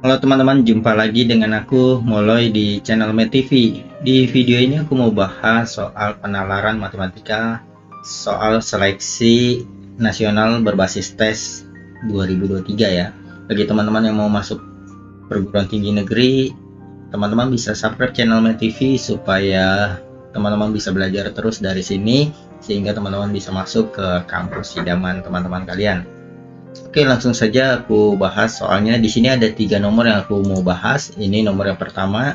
Halo teman-teman, jumpa lagi dengan aku Moloy di channel MedTV. Di video ini aku mau bahas soal penalaran matematika, soal seleksi nasional berbasis tes 2023 ya. Bagi teman-teman yang mau masuk perguruan tinggi negeri, teman-teman bisa subscribe channel MedTV supaya teman-teman bisa belajar terus dari sini, sehingga teman-teman bisa masuk ke kampus idaman teman-teman kalian. Oke, langsung saja aku bahas soalnya di sini ada 3 nomor yang aku mau bahas. Ini nomor yang pertama,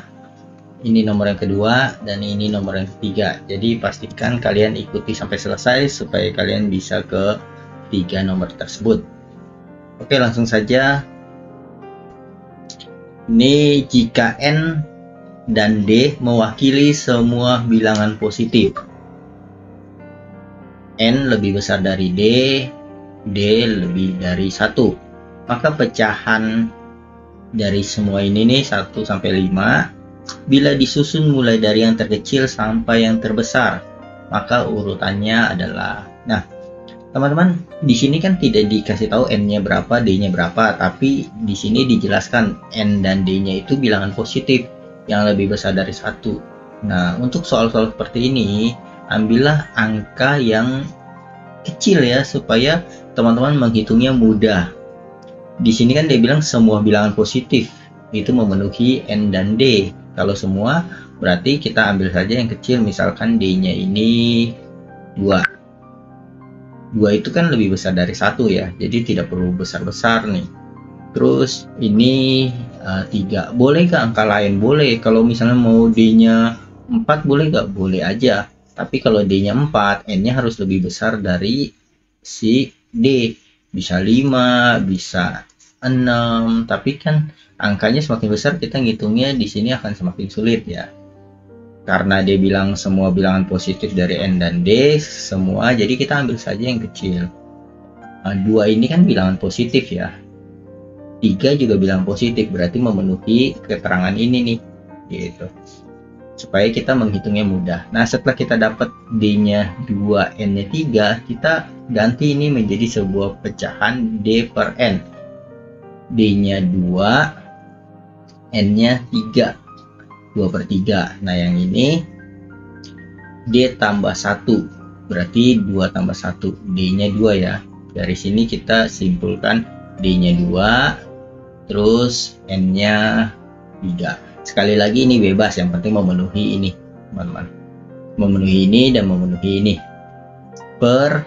ini nomor yang kedua, dan ini nomor yang ketiga. Jadi pastikan kalian ikuti sampai selesai supaya kalian bisa ke 3 nomor tersebut. Oke, langsung saja. Ini jika N dan D mewakili semua bilangan positif. N lebih besar dari D lebih dari 1, maka pecahan dari semua ini nih 1 sampai 5 bila disusun mulai dari yang terkecil sampai yang terbesar, maka urutannya adalah, nah teman-teman, di sini kan tidak dikasih tahu N-nya berapa, D-nya berapa, tapi di sini dijelaskan N dan D-nya itu bilangan positif yang lebih besar dari 1. Nah, untuk soal-soal seperti ini, ambillah angka yang kecil ya, supaya teman-teman menghitungnya mudah. Di sini kan dia bilang semua bilangan positif itu memenuhi N dan D. Kalau semua, berarti kita ambil saja yang kecil, misalkan D-nya ini 2. 2 itu kan lebih besar dari 1 ya, jadi tidak perlu besar-besar nih. Terus ini 3. Boleh ke angka lain? Boleh. Kalau misalnya mau D-nya 4 boleh nggak? Boleh aja. Tapi kalau D-nya 4, N-nya harus lebih besar dari si D. Bisa 5, bisa 6. Tapi kan angkanya semakin besar, kita ngitungnya di sini akan semakin sulit ya. Karena dia bilang semua bilangan positif dari N dan D, semua, jadi kita ambil saja yang kecil. 2 ini kan bilangan positif ya. 3 juga bilangan positif, berarti memenuhi keterangan ini nih. Gitu. Supaya kita menghitungnya mudah. Nah, setelah kita dapat D-nya 2, N-nya 3, kita ganti ini menjadi sebuah pecahan D per N. D-nya 2, N-nya 3. 2 per 3. Nah, yang ini D tambah 1. Berarti 2 tambah 1. D-nya 2 ya. Dari sini kita simpulkan D-nya 2, terus N-nya 3. Sekali lagi ini bebas, yang penting memenuhi ini teman-teman, memenuhi ini dan memenuhi ini. Per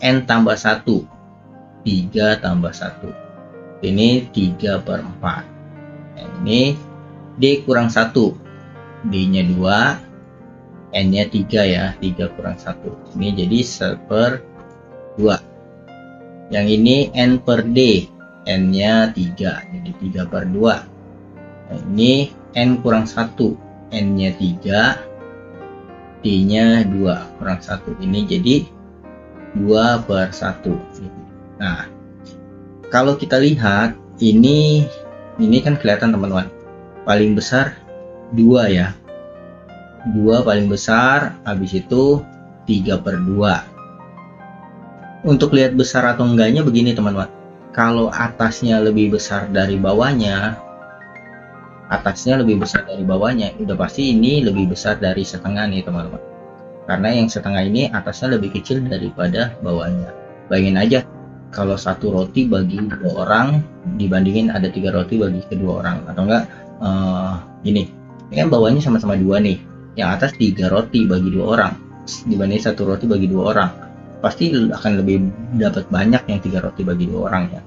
N tambah 1, 3 tambah 1, ini 3 per 4. Nah, ini D kurang 1, D nya 2, N nya 3 ya, 3 kurang 1, ini jadi 1/2. Yang ini N per D, N nya 3, jadi 3 per 2. Nah, ini N kurang 1, N-nya 3, D-nya 2 kurang 1. Ini jadi 2 per 1. Nah, kalau kita lihat, ini kan kelihatan teman-teman. Paling besar 2 ya. 2 paling besar, habis itu 3 per 2. Untuk lihat besar atau enggaknya begini teman-teman. Kalau atasnya lebih besar dari bawahnya, udah pasti ini lebih besar dari setengah nih teman-teman, karena yang setengah ini atasnya lebih kecil daripada bawahnya. Bayangin aja kalau 1 roti bagi 2 orang dibandingin ada 3 roti bagi kedua orang, atau enggak ini kan bawahnya sama-sama 2 nih, yang atas 3 roti bagi 2 orang dibanding 1 roti bagi 2 orang, pasti akan lebih dapat banyak yang 3 roti bagi 2 orang ya.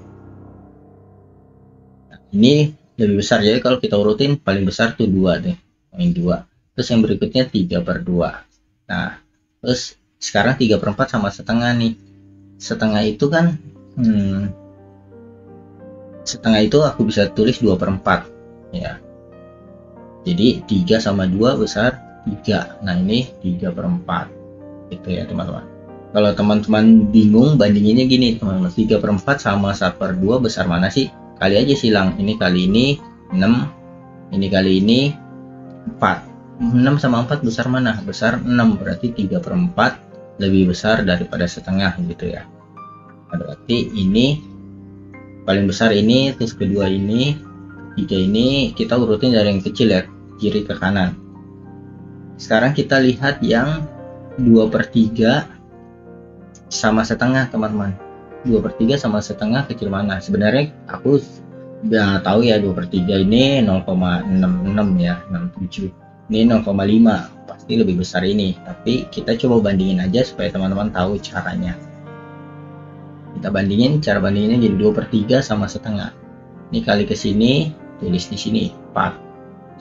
Nah, ini lebih besar, jadi kalau kita urutin paling besar tuh 2 deh, yang 2, terus yang berikutnya 3 per 2. Nah, terus sekarang 3 per 4 sama setengah nih. Setengah itu kan setengah itu aku bisa tulis 2 per 4 ya, jadi 3 sama 2 besar 3. Nah, ini 3 per 4 gitu ya teman-teman. Kalau teman-teman bingung, bandinginnya gini teman-teman, 3 per 4 sama 1 per 2 besar mana sih? Kali aja silang, ini kali ini 6, ini kali ini 4. 6 sama 4 besar mana? Besar 6, berarti 3 per 4 lebih besar daripada setengah gitu ya. Nah, berarti ini paling besar ini, terus kedua ini, 3 ini kita urutin dari yang kecil ya, kiri ke kanan. Sekarang kita lihat yang 2/3 sama setengah teman-teman. 2/3 sama setengah kecil mana? Sebenarnya aku udah tahu ya, 2/3 ini 0,66 ya, 67. Ini 0,5, pasti lebih besar ini. Tapi kita coba bandingin aja supaya teman-teman tahu caranya. Kita bandingin, cara bandinginnya jadi 2/3 sama setengah. Ini kali ke sini, tulis di sini 4.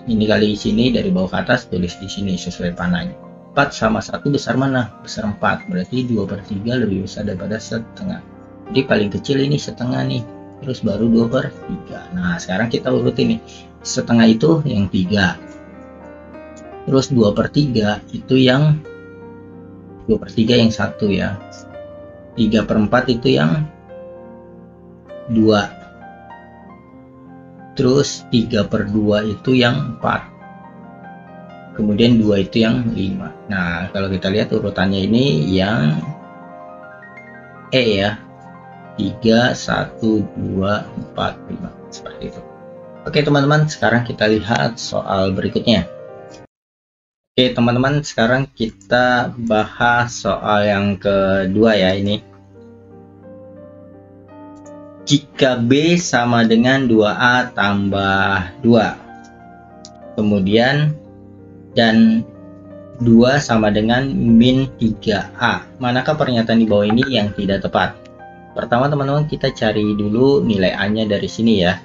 Ini kali sini dari bawah ke atas, tulis di sini sesuai panahnya. 4 sama 1 besar mana? Besar 4. Berarti 2/3 lebih besar daripada setengah. Jadi paling kecil ini setengah nih. Terus baru 2/3. Nah, sekarang kita urutin nih. Setengah itu yang 3. Terus 2/3 itu yang 2/3 yang 1 ya. 3/4 itu yang 2. Terus 3/2 itu yang 4. Kemudian 2 itu yang 5. Nah, kalau kita lihat urutannya ini yang E ya. 3, 1, 2, 4, 5. Seperti itu. Oke teman-teman, sekarang kita lihat soal berikutnya. Oke teman-teman, sekarang kita bahas soal yang kedua ya ini. Jika B sama dengan 2A tambah 2. Kemudian dan 2 sama dengan min 3A. Manakah pernyataan di bawah ini yang tidak tepat? Pertama teman-teman, kita cari dulu nilai A-nya dari sini ya.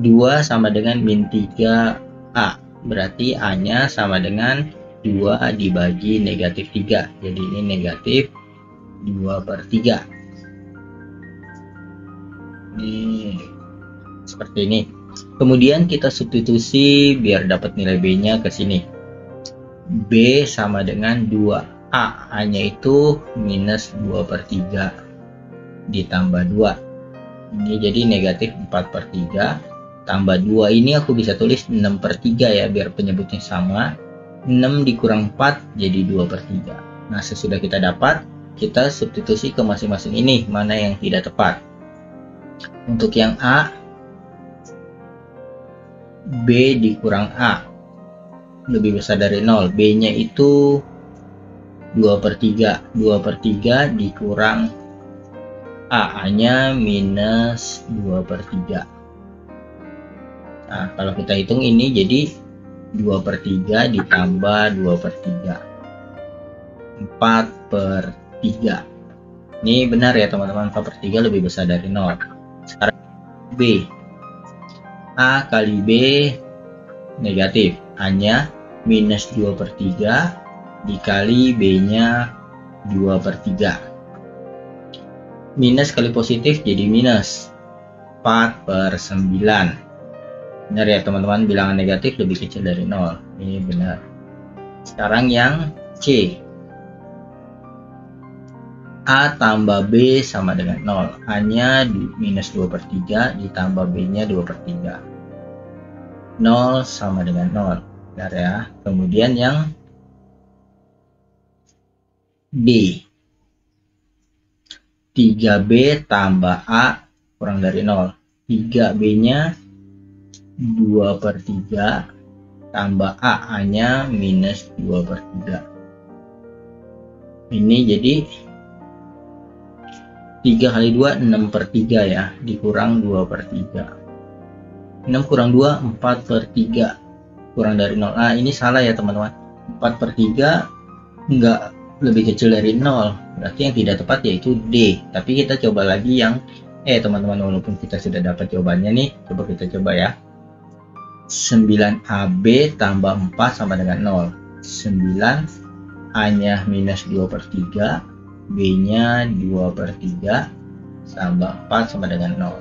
2 sama dengan min 3A. Berarti A-nya sama dengan 2 dibagi negatif 3. Jadi ini negatif 2/3. Ini seperti ini. Kemudian kita substitusi biar dapat nilai B-nya ke sini. B sama dengan 2A. A-nya itu minus 2/3 ditambah 2. Ini jadi negatif 4/3 tambah 2. Ini aku bisa tulis 6/3 ya, biar penyebutnya sama. 6 dikurang 4 jadi 2/3. Nah, sesudah kita dapat, kita substitusi ke masing-masing ini, mana yang tidak tepat. Untuk yang A, B dikurang A lebih besar dari 0. B-nya itu 2/3. 2/3 dikurang A-nya minus 2/3. Nah, kalau kita hitung ini jadi 2/3 ditambah 2/3. 4/3. Ini benar ya teman-teman, 4/3 lebih besar dari 0. Sekarang B. A kali B negatif. A-nya minus 2/3 dikali B-nya 2/3. Minus kali positif jadi minus 4/9. Benar ya teman-teman, bilangan negatif lebih kecil dari 0. Ini benar. Sekarang yang C. A tambah B sama dengan 0. A-nya minus 2/3 ditambah B-nya 2/3. 0 sama dengan 0. Benar ya. Kemudian yang D. 3B tambah A kurang dari 0. 3B-nya 2/3 tambah A-nya minus 2/3. Ini jadi 3 kali 2 6/3 ya, dikurang 2/3. 6 kurang 2 4/3, kurang dari 0. Nah, ini salah ya teman-teman. 4/3 enggak lebih kecil dari 0. Berarti yang tidak tepat yaitu D. Tapi kita coba lagi yang teman-teman, walaupun kita sudah dapat jawabannya nih, coba kita coba ya. 9AB tambah 4 sama dengan 0. 9 A-nya minus 2/3, B-nya 2/3 tambah 4 sama dengan 0.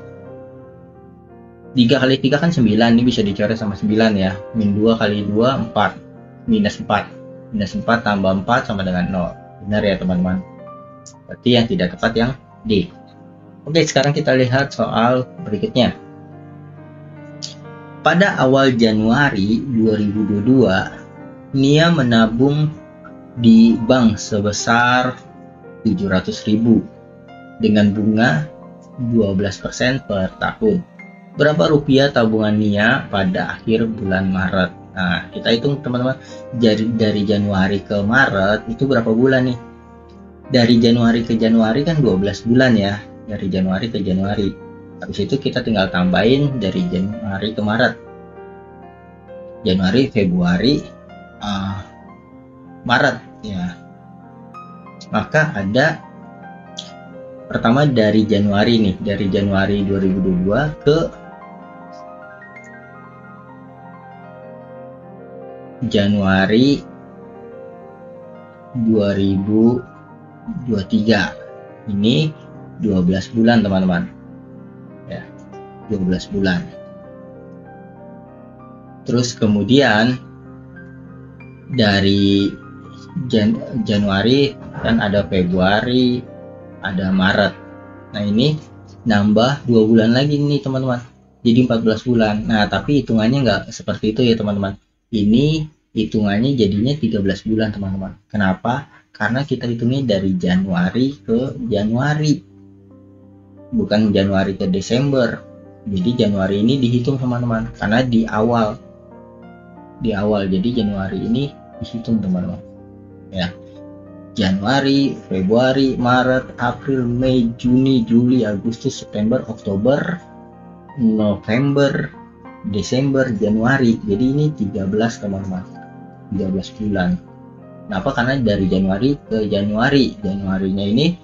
3 kali 3 kan 9, ini bisa dicoret sama 9 ya. Min 2 kali 2 4, minus 4. Minus 4 tambah 4 sama dengan 0. Benar ya teman-teman. Berarti yang tidak tepat yang D. Oke, sekarang kita lihat soal berikutnya. Pada awal Januari 2022, Nia menabung di bank sebesar 700.000 dengan bunga 12% per tahun. berapa rupiah tabungan Nia pada akhir bulan Maret. Nah, kita hitung teman-teman, dari Januari ke Maret itu berapa bulan nih? Dari Januari ke Januari kan 12 bulan ya, dari Januari ke Januari. Habis itu kita tinggal tambahin dari Januari ke Maret. Januari, Februari, Maret ya. Maka ada pertama dari Januari nih, dari Januari 2022 ke Januari 2023. Ini 12 bulan teman-teman ya, 12 bulan. Terus kemudian dari Januari kan ada Februari, ada Maret. Nah ini nambah 2 bulan lagi nih teman-teman, jadi 14 bulan. Nah tapi hitungannya nggak seperti itu ya teman-teman. Ini hitungannya jadinya 13 bulan teman-teman. Kenapa? Karena kita hitungnya dari Januari ke Januari, bukan Januari ke Desember. Jadi Januari ini dihitung teman-teman, karena di awal. Jadi Januari ini dihitung teman-teman ya. Januari, Februari, Maret, April, Mei, Juni, Juli, Agustus, September, Oktober, November, Desember, Januari. Jadi ini 13 teman-teman, 13 bulan. Kenapa? Karena dari Januari ke Januari, Januarinya ini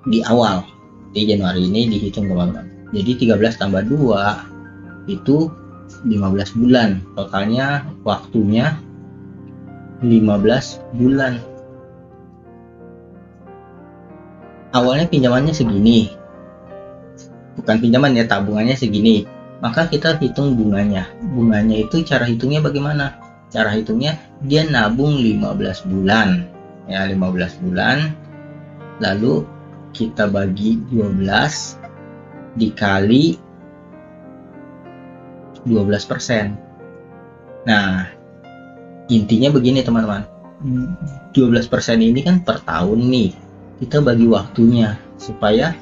di awal, di Januari ini dihitung teman-teman. Jadi 13 tambah 2 itu 15 bulan, totalnya waktunya 15 bulan. Awalnya pinjamannya segini, bukan pinjaman ya, tabungannya segini. Maka kita hitung bunganya. Bunganya itu cara hitungnya bagaimana? Cara hitungnya dia nabung 15 bulan ya, 15 bulan, lalu kita bagi 12 dikali 12%. Nah intinya begini teman-teman, 12% ini kan per tahun nih, kita bagi waktunya supaya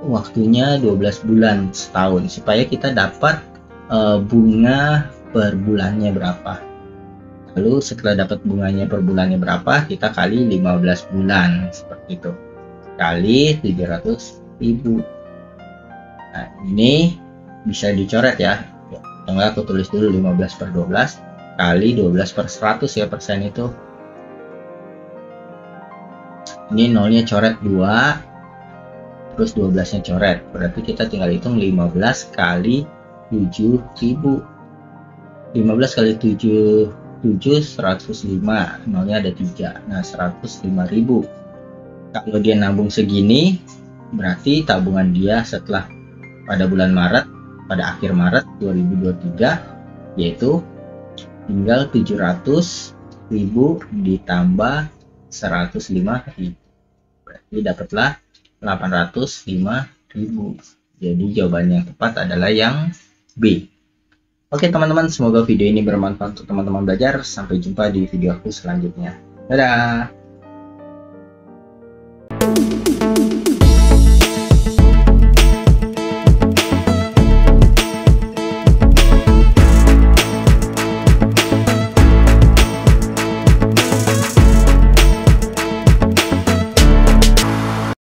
waktunya 12 bulan setahun, supaya kita dapat bunga per bulannya berapa. Lalu setelah dapat bunganya per bulannya berapa, kita kali 15 bulan seperti itu, kali 700.000. Nah ini bisa dicoret ya, enggak aku tulis dulu 15 per 12 kali 12 per 100 ya, persen itu. Ini nolnya coret 2, terus 12 nya coret, berarti kita tinggal hitung 15 kali 7.000. 15 kali 7 105, nolnya ada 3, nah 105.000. Kalau dia nabung segini, berarti tabungan dia setelah pada bulan Maret, pada akhir Maret 2023, yaitu tinggal 700.000 ditambah 105.000, berarti dapatlah 805.000. Jadi jawaban yang tepat adalah yang B. Oke teman-teman, semoga video ini bermanfaat untuk teman-teman belajar. Sampai jumpa di video aku selanjutnya. Dadah.